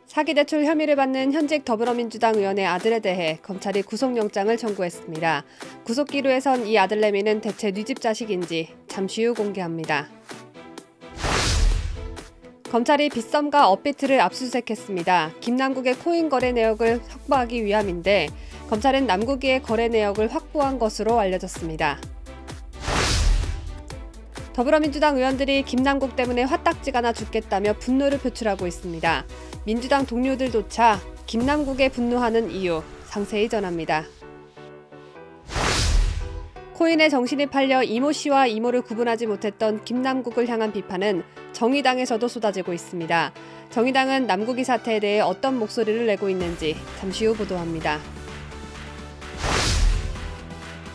사기대출 혐의를 받는 현직 더불어민주당 의원의 아들에 대해 검찰이 구속영장을 청구했습니다. 구속기로에선 이 아들내미는 대체 뉘집 자식인지 잠시 후 공개합니다. 검찰이 빗썸과 업비트를 압수수색했습니다. 김남국의 코인 거래 내역을 확보하기 위함인데 검찰은 남국이의 거래 내역을 확보한 것으로 알려졌습니다. 더불어민주당 의원들이 김남국 때문에 화딱지가 나 죽겠다며 분노를 표출하고 있습니다. 민주당 동료들조차 김남국에 분노하는 이유 상세히 전합니다. 코인에 정신이 팔려 이모 씨와 이모를 구분하지 못했던 김남국을 향한 비판은 정의당에서도 쏟아지고 있습니다. 정의당은 남국이 사태에 대해 어떤 목소리를 내고 있는지 잠시 후 보도합니다.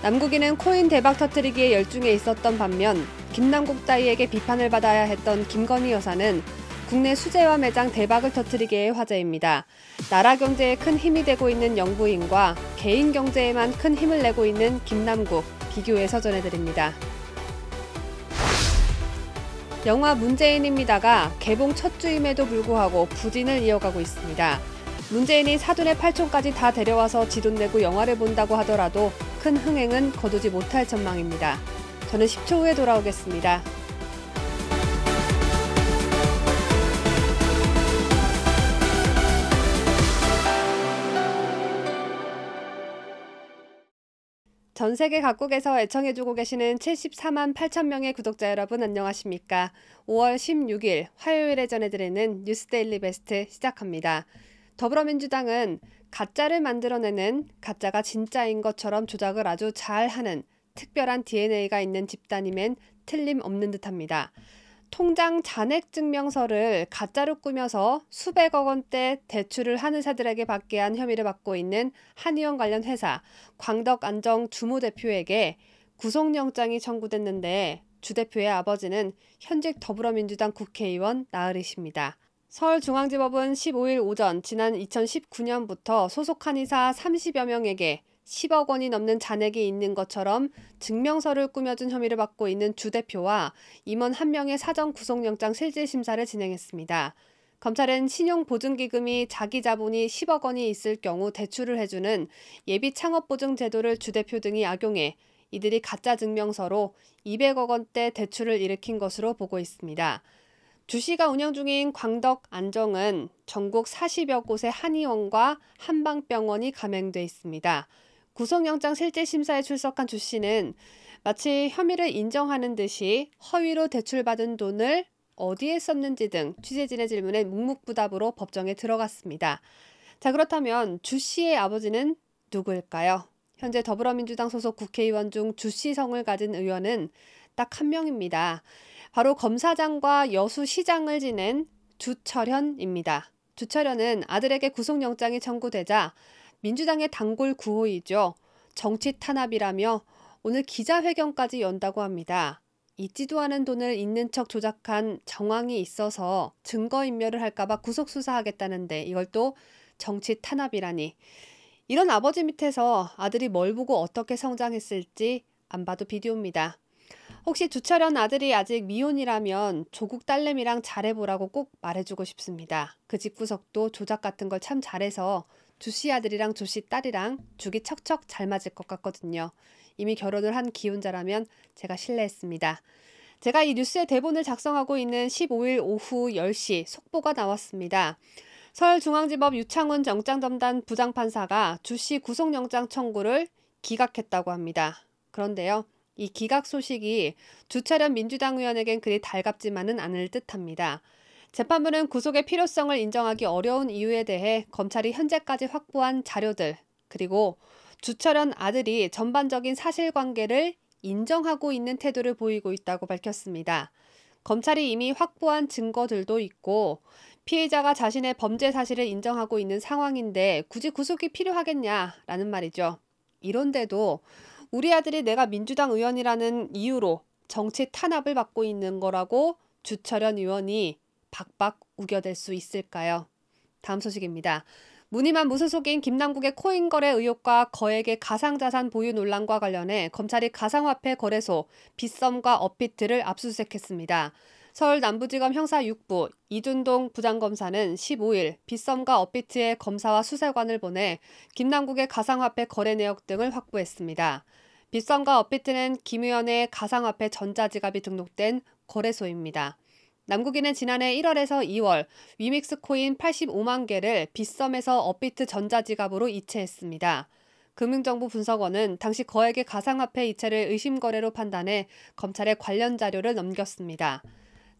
남국이는 코인 대박 터뜨리기에 열중해 있었던 반면 김남국 따위에게 비판을 받아야 했던 김건희 여사는 국내 수제화 매장 대박을 터뜨리기에 화제입니다. 나라 경제에 큰 힘이 되고 있는 영부인과 개인 경제에만 큰 힘을 내고 있는 김남국, 비교해서 전해드립니다. 영화 문재인입니다가 개봉 첫 주임에도 불구하고 부진을 이어가고 있습니다. 문재인이 사돈의 팔촌까지 다 데려와서 지돈 내고 영화를 본다고 하더라도 큰 흥행은 거두지 못할 전망입니다. 저는 10초 후에 돌아오겠습니다. 전 세계 각국에서 애청해주고 계시는 74만 8천 명의 구독자 여러분 안녕하십니까? 5월 16일 화요일에 전해드리는 뉴스데일리 베스트 시작합니다. 더불어민주당은 가짜를 만들어내는 가짜가 진짜인 것처럼 조작을 아주 잘하는 특별한 DNA가 있는 집단임엔 틀림없는 듯합니다. 통장 잔액 증명서를 가짜로 꾸며서 수백억 원대 대출을 한 의사들에게 받게 한 혐의를 받고 있는 한의원 관련 회사 광덕안정 주무대표에게 구속영장이 청구됐는데 주 대표의 아버지는 현직 더불어민주당 국회의원 나으리 씨입니다. 서울중앙지법은 15일 오전 지난 2019년부터 소속 한의사 30여 명에게 10억 원이 넘는 잔액이 있는 것처럼 증명서를 꾸며준 혐의를 받고 있는 주 대표와 임원 1명의 사전 구속영장 실질심사를 진행했습니다. 검찰은 신용보증기금이 자기 자본이 10억 원이 있을 경우 대출을 해주는 예비창업보증 제도를 주 대표 등이 악용해 이들이 가짜 증명서로 200억 원대 대출을 일으킨 것으로 보고 있습니다. 주 씨가 운영 중인 광덕안정은 전국 40여 곳의 한의원과 한방병원이 가맹돼 있습니다. 구속영장 실질심사에 출석한 주 씨는 마치 혐의를 인정하는 듯이 허위로 대출받은 돈을 어디에 썼는지 등 취재진의 질문에 묵묵부답으로 법정에 들어갔습니다. 자, 그렇다면 주 씨의 아버지는 누구일까요? 현재 더불어민주당 소속 국회의원 중 주 씨 성을 가진 의원은 딱 한 명입니다. 바로 검사장과 여수시장을 지낸 주철현입니다. 주철현은 아들에게 구속영장이 청구되자 민주당의 단골 구호이죠. 정치 탄압이라며 오늘 기자회견까지 연다고 합니다. 있지도 않은 돈을 있는 척 조작한 정황이 있어서 증거인멸을 할까봐 구속수사하겠다는데 이걸 또 정치 탄압이라니. 이런 아버지 밑에서 아들이 뭘 보고 어떻게 성장했을지 안 봐도 비디오입니다. 혹시 주철현 아들이 아직 미혼이라면 조국 딸내미랑 잘해보라고 꼭 말해주고 싶습니다. 그 집구석도 조작 같은 걸 참 잘해서 주씨 아들이랑 주씨 딸이랑 죽이 척척 잘 맞을 것 같거든요. 이미 결혼을 한 기혼자라면 제가 실례했습니다. 제가 이 뉴스의 대본을 작성하고 있는 15일 오후 10시 속보가 나왔습니다. 서울중앙지법 유창훈 영장전담 부장판사가 주씨 구속영장 청구를 기각했다고 합니다. 그런데요. 이 기각 소식이 주철현 민주당 의원에겐 그리 달갑지만은 않을 듯합니다. 재판부는 구속의 필요성을 인정하기 어려운 이유에 대해 검찰이 현재까지 확보한 자료들 그리고 주철현 아들이 전반적인 사실관계를 인정하고 있는 태도를 보이고 있다고 밝혔습니다. 검찰이 이미 확보한 증거들도 있고 피해자가 자신의 범죄 사실을 인정하고 있는 상황인데 굳이 구속이 필요하겠냐라는 말이죠. 이런데도 우리 아들이 내가 민주당 의원이라는 이유로 정치 탄압을 받고 있는 거라고 주철현 의원이 박박 우겨댈 수 있을까요? 다음 소식입니다. 무늬만 무소속인 김남국의 코인 거래 의혹과 거액의 가상자산 보유 논란과 관련해 검찰이 가상화폐 거래소 빗썸과 업비트를 압수수색했습니다. 서울 남부지검 형사 6부 이준동 부장검사는 15일 빗썸과 업비트의 검사와 수사관을 보내 김남국의 가상화폐 거래 내역 등을 확보했습니다. 빗썸과 업비트는 김 의원의 가상화폐 전자지갑이 등록된 거래소입니다. 남국이는 지난해 1월에서 2월 위믹스 코인 85만 개를 빗썸에서 업비트 전자지갑으로 이체했습니다. 금융정보 분석원은 당시 거액의 가상화폐 이체를 의심거래로 판단해 검찰에 관련 자료를 넘겼습니다.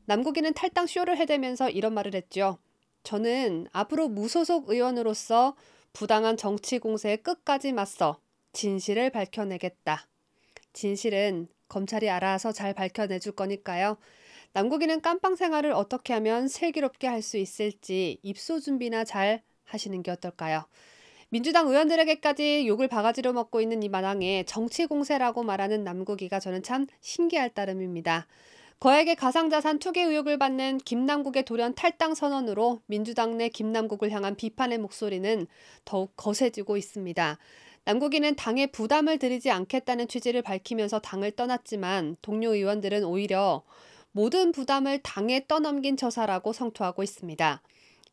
남국이는 탈당 쇼를 해대면서 이런 말을 했죠. 저는 앞으로 무소속 의원으로서 부당한 정치 공세에 끝까지 맞서 진실을 밝혀내겠다. 진실은 검찰이 알아서 잘 밝혀내줄 거니까요. 남국이는 깜빵 생활을 어떻게 하면 슬기롭게 할 수 있을지 입소 준비나 잘 하시는 게 어떨까요? 민주당 의원들에게까지 욕을 바가지로 먹고 있는 이 마당에 정치 공세라고 말하는 남국이가 저는 참 신기할 따름입니다. 거액의 가상자산 투기 의혹을 받는 김남국의 돌연 탈당 선언으로 민주당 내 김남국을 향한 비판의 목소리는 더욱 거세지고 있습니다. 남국이는 당에 부담을 드리지 않겠다는 취지를 밝히면서 당을 떠났지만 동료 의원들은 오히려 모든 부담을 당에 떠넘긴 처사라고 성토하고 있습니다.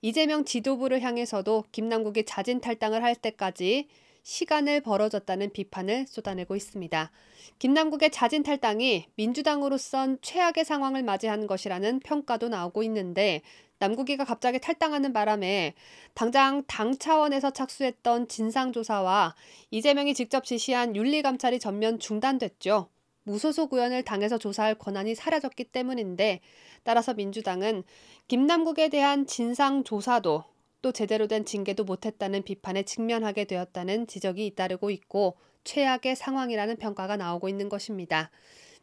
이재명 지도부를 향해서도 김남국이 자진 탈당을 할 때까지 시간을 벌어줬다는 비판을 쏟아내고 있습니다. 김남국의 자진 탈당이 민주당으로선 최악의 상황을 맞이한 것이라는 평가도 나오고 있는데 남국이가 갑자기 탈당하는 바람에 당장 당 차원에서 착수했던 진상조사와 이재명이 직접 지시한 윤리감찰이 전면 중단됐죠. 무소속 의원을 당에서 조사할 권한이 사라졌기 때문인데 따라서 민주당은 김남국에 대한 진상조사도 또 제대로 된 징계도 못했다는 비판에 직면하게 되었다는 지적이 잇따르고 있고 최악의 상황이라는 평가가 나오고 있는 것입니다.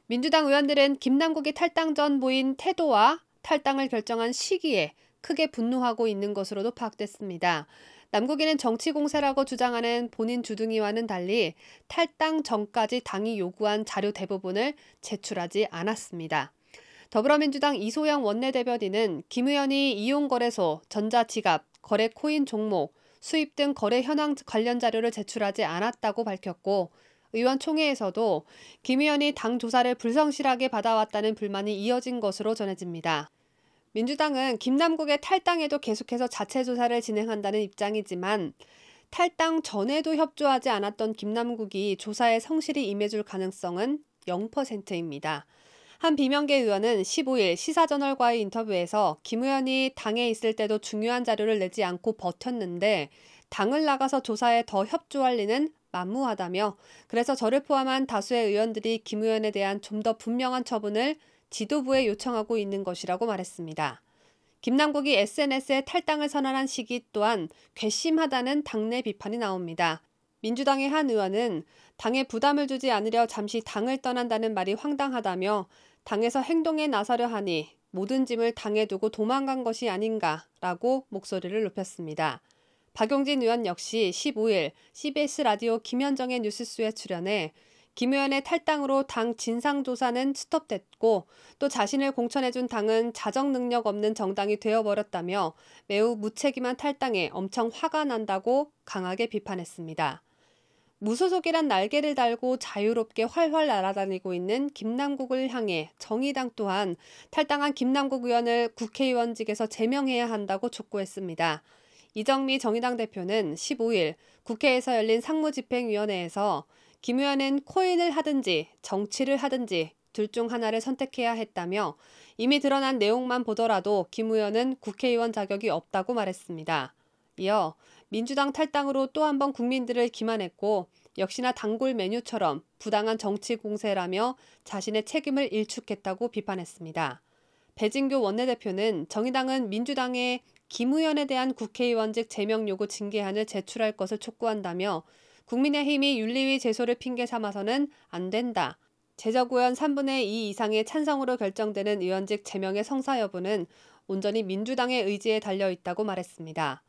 민주당 의원들은 김남국이 탈당 전 보인 태도와 탈당을 결정한 시기에 크게 분노하고 있는 것으로도 파악됐습니다. 남국이는 정치 공세라고 주장하는 본인 주둥이와는 달리 탈당 전까지 당이 요구한 자료 대부분을 제출하지 않았습니다. 더불어민주당 이소영 원내대변인은 김 의원이 이용거래소, 전자지갑, 거래 코인 종목, 수입 등 거래 현황 관련 자료를 제출하지 않았다고 밝혔고 의원총회에서도 김 의원이 당 조사를 불성실하게 받아왔다는 불만이 이어진 것으로 전해집니다. 민주당은 김남국의 탈당에도 계속해서 자체 조사를 진행한다는 입장이지만 탈당 전에도 협조하지 않았던 김남국이 조사에 성실히 임해줄 가능성은 0%입니다. 한 비명계 의원은 15일 시사저널과의 인터뷰에서 김 의원이 당에 있을 때도 중요한 자료를 내지 않고 버텼는데 당을 나가서 조사에 더 협조할 리는 만무하다며 그래서 저를 포함한 다수의 의원들이 김 의원에 대한 좀 더 분명한 처분을 지도부에 요청하고 있는 것이라고 말했습니다. 김남국이 SNS에 탈당을 선언한 시기 또한 괘씸하다는 당내 비판이 나옵니다. 민주당의 한 의원은 당에 부담을 주지 않으려 잠시 당을 떠난다는 말이 황당하다며 당에서 행동에 나서려 하니 모든 짐을 당에 두고 도망간 것이 아닌가라고 목소리를 높였습니다. 박용진 의원 역시 15일 CBS 라디오 김현정의 뉴스쇼에 출연해 김 의원의 탈당으로 당 진상조사는 스톱됐고 또 자신을 공천해준 당은 자정 능력 없는 정당이 되어버렸다며 매우 무책임한 탈당에 엄청 화가 난다고 강하게 비판했습니다. 무소속이란 날개를 달고 자유롭게 활활 날아다니고 있는 김남국을 향해 정의당 또한 탈당한 김남국 의원을 국회의원직에서 제명해야 한다고 촉구했습니다. 이정미 정의당 대표는 15일 국회에서 열린 상무집행위원회에서 김 의원은 코인을 하든지 정치를 하든지 둘 중 하나를 선택해야 했다며 이미 드러난 내용만 보더라도 김 의원은 국회의원 자격이 없다고 말했습니다. 이어 민주당 탈당으로 또 한 번 국민들을 기만했고 역시나 단골 메뉴처럼 부당한 정치 공세라며 자신의 책임을 일축했다고 비판했습니다. 배진교 원내대표는 정의당은 민주당의 김 의원에 대한 국회의원직 제명 요구 징계안을 제출할 것을 촉구한다며 국민의힘이 윤리위 제소를 핑계 삼아서는 안 된다. 제적의원 3분의 2 이상의 찬성으로 결정되는 의원직 제명의 성사 여부는 온전히 민주당의 의지에 달려 있다고 말했습니다.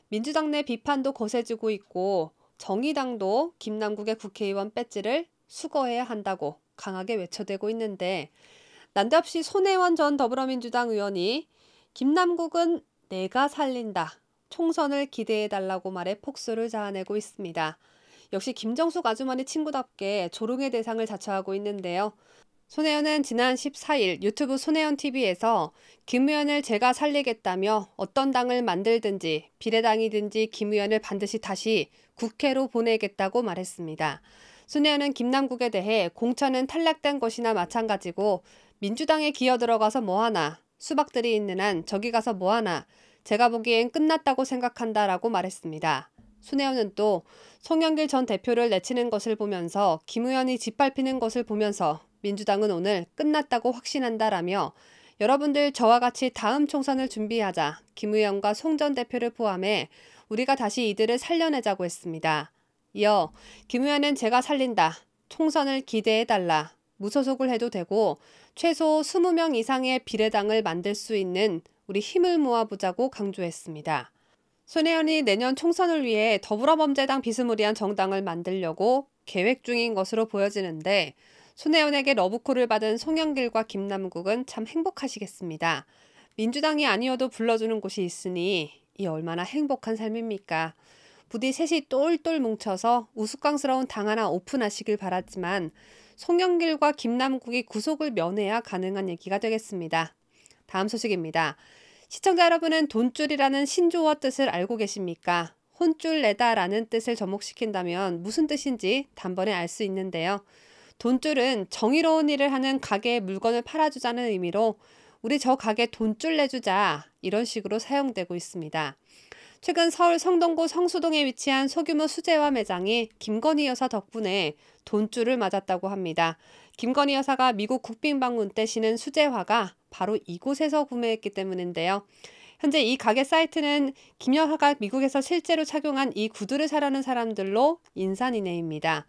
민주당 내 비판도 거세지고 있고 정의당도 김남국의 국회의원 배지를 수거해야 한다고 강하게 외쳐대고 있는데 난데없이 손혜원 전 더불어민주당 의원이 김남국은 내가 살린다. 총선을 기대해달라고 말해 폭소를 자아내고 있습니다. 역시 김정숙 아주머니 친구답게 조롱의 대상을 자처하고 있는데요. 손혜원은 지난 14일 유튜브 손혜원 TV에서 김 의원을 제가 살리겠다며 어떤 당을 만들든지 비례당이든지 김 의원을 반드시 다시 국회로 보내겠다고 말했습니다. 손혜원은 김남국에 대해 공천은 탈락된 것이나 마찬가지고 민주당에 기어 들어가서 뭐하나, 수박들이 있는 한 저기 가서 뭐하나, 제가 보기엔 끝났다고 생각한다라고 말했습니다. 손혜원은 또 송영길 전 대표를 내치는 것을 보면서 김 의원이 짓밟히는 것을 보면서 민주당은 오늘 끝났다고 확신한다라며 여러분들 저와 같이 다음 총선을 준비하자 김 의원과 송 전 대표를 포함해 우리가 다시 이들을 살려내자고 했습니다. 이어 김 의원은 제가 살린다. 총선을 기대해달라. 무소속을 해도 되고 최소 20명 이상의 비례당을 만들 수 있는 우리 힘을 모아보자고 강조했습니다. 손혜원이 내년 총선을 위해 더불어범죄당 비스무리한 정당을 만들려고 계획 중인 것으로 보여지는데 손혜원에게 러브콜을 받은 송영길과 김남국은 참 행복하시겠습니다. 민주당이 아니어도 불러주는 곳이 있으니 이 얼마나 행복한 삶입니까? 부디 셋이 똘똘 뭉쳐서 우스꽝스러운 당 하나 오픈하시길 바랐지만 송영길과 김남국이 구속을 면해야 가능한 얘기가 되겠습니다. 다음 소식입니다. 시청자 여러분은 돈줄이라는 신조어 뜻을 알고 계십니까? 혼줄 내다라는 뜻을 접목시킨다면 무슨 뜻인지 단번에 알 수 있는데요. 돈줄은 정의로운 일을 하는 가게에 물건을 팔아주자는 의미로 우리 저 가게 돈줄 내주자 이런 식으로 사용되고 있습니다. 최근 서울 성동구 성수동에 위치한 소규모 수제화 매장이 김건희 여사 덕분에 돈줄을 맞았다고 합니다. 김건희 여사가 미국 국빈 방문 때 신은 수제화가 바로 이곳에서 구매했기 때문인데요. 현재 이 가게 사이트는 김 여사가 미국에서 실제로 착용한 이 구두를 사려는 사람들로 인산인해입니다.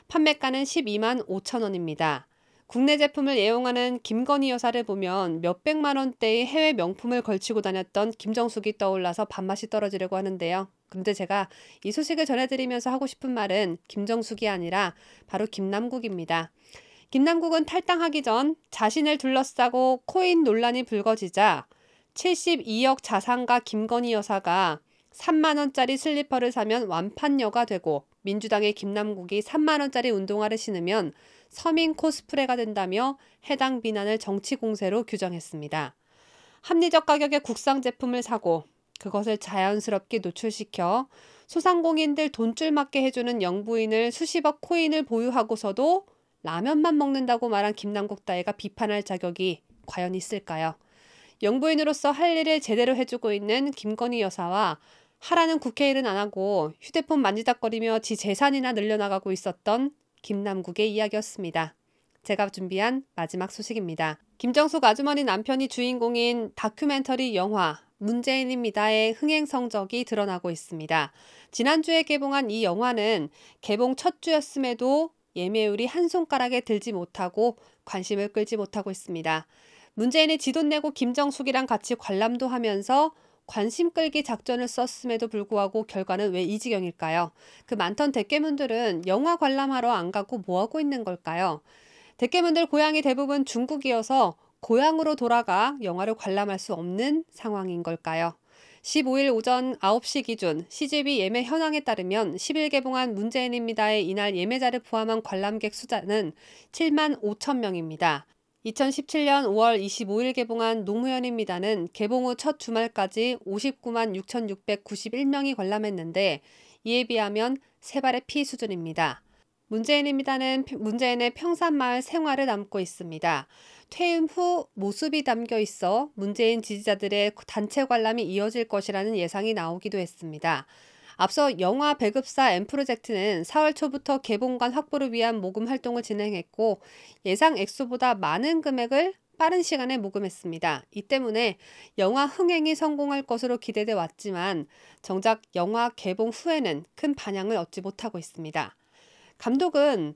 판매가는 12만 5천 원입니다. 국내 제품을 애용하는 김건희 여사를 보면 몇백만 원대의 해외 명품을 걸치고 다녔던 김정숙이 떠올라서 밥맛이 떨어지려고 하는데요. 그런데 제가 이 소식을 전해드리면서 하고 싶은 말은 김정숙이 아니라 바로 김남국입니다. 김남국은 탈당하기 전 자신을 둘러싸고 코인 논란이 불거지자 72억 자산가 김건희 여사가 3만 원짜리 슬리퍼를 사면 완판녀가 되고 민주당의 김남국이 3만 원짜리 운동화를 신으면 서민 코스프레가 된다며 해당 비난을 정치 공세로 규정했습니다. 합리적 가격의 국산 제품을 사고 그것을 자연스럽게 노출시켜 소상공인들 돈줄 맞게 해주는 영부인을 수십억 코인을 보유하고서도 라면만 먹는다고 말한 김남국 따위가 비판할 자격이 과연 있을까요? 영부인으로서 할 일을 제대로 해주고 있는 김건희 여사와 하라는 국회일은 안 하고 휴대폰 만지작거리며 지 재산이나 늘려나가고 있었던 김남국의 이야기였습니다. 제가 준비한 마지막 소식입니다. 김정숙 아주머니 남편이 주인공인 다큐멘터리 영화 문재인입니다의 흥행 성적이 드러나고 있습니다. 지난주에 개봉한 이 영화는 개봉 첫 주였음에도 예매율이 한 손가락에 들지 못하고 관심을 끌지 못하고 있습니다. 문재인이 지돈 내고 김정숙이랑 같이 관람도 하면서 관심 끌기 작전을 썼음에도 불구하고 결과는 왜 이 지경일까요? 그 많던 대깨문들은 영화 관람하러 안 가고 뭐하고 있는 걸까요? 대깨문들 고향이 대부분 중국이어서 고향으로 돌아가 영화를 관람할 수 없는 상황인 걸까요? 15일 오전 9시 기준 CGV 예매 현황에 따르면 10일 개봉한 문재인입니다의 이날 예매자를 포함한 관람객 수자는 7만 5천 명입니다. 2017년 5월 25일 개봉한 노무현입니다는 개봉 후 첫 주말까지 59만 6,691명이 관람했는데 이에 비하면 세 발의 피 수준입니다. 문재인입니다는 문재인의 평산마을 생활을 담고 있습니다. 퇴임 후 모습이 담겨 있어 문재인 지지자들의 단체 관람이 이어질 것이라는 예상이 나오기도 했습니다. 앞서 영화 배급사 M프로젝트는 4월 초부터 개봉관 확보를 위한 모금 활동을 진행했고 예상 액수보다 많은 금액을 빠른 시간에 모금했습니다. 이 때문에 영화 흥행이 성공할 것으로 기대돼 왔지만 정작 영화 개봉 후에는 큰 반향을 얻지 못하고 있습니다. 감독은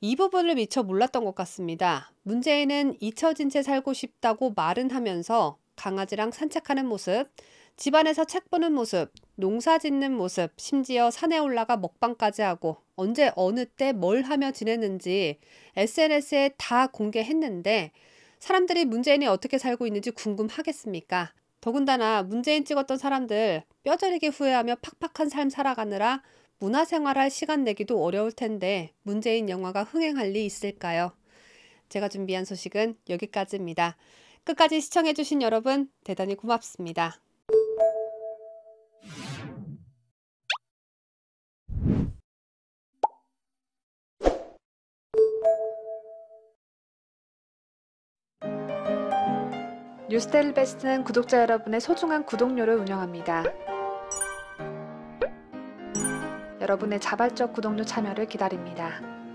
이 부분을 미처 몰랐던 것 같습니다. 문재인은 잊혀진 채 살고 싶다고 말은 하면서 강아지랑 산책하는 모습, 집안에서 책 보는 모습, 농사 짓는 모습, 심지어 산에 올라가 먹방까지 하고 언제 어느 때 뭘 하며 지냈는지 SNS에 다 공개했는데 사람들이 문재인이 어떻게 살고 있는지 궁금하겠습니까? 더군다나 문재인 찍었던 사람들 뼈저리게 후회하며 팍팍한 삶 살아가느라 문화생활할 시간 내기도 어려울 텐데 문재인 영화가 흥행할 리 있을까요? 제가 준비한 소식은 여기까지입니다. 끝까지 시청해주신 여러분 대단히 고맙습니다. 뉴스데일리 베스트는 구독자 여러분의 소중한 구독료를 운영합니다. 여러분의 자발적 구독료 참여를 기다립니다.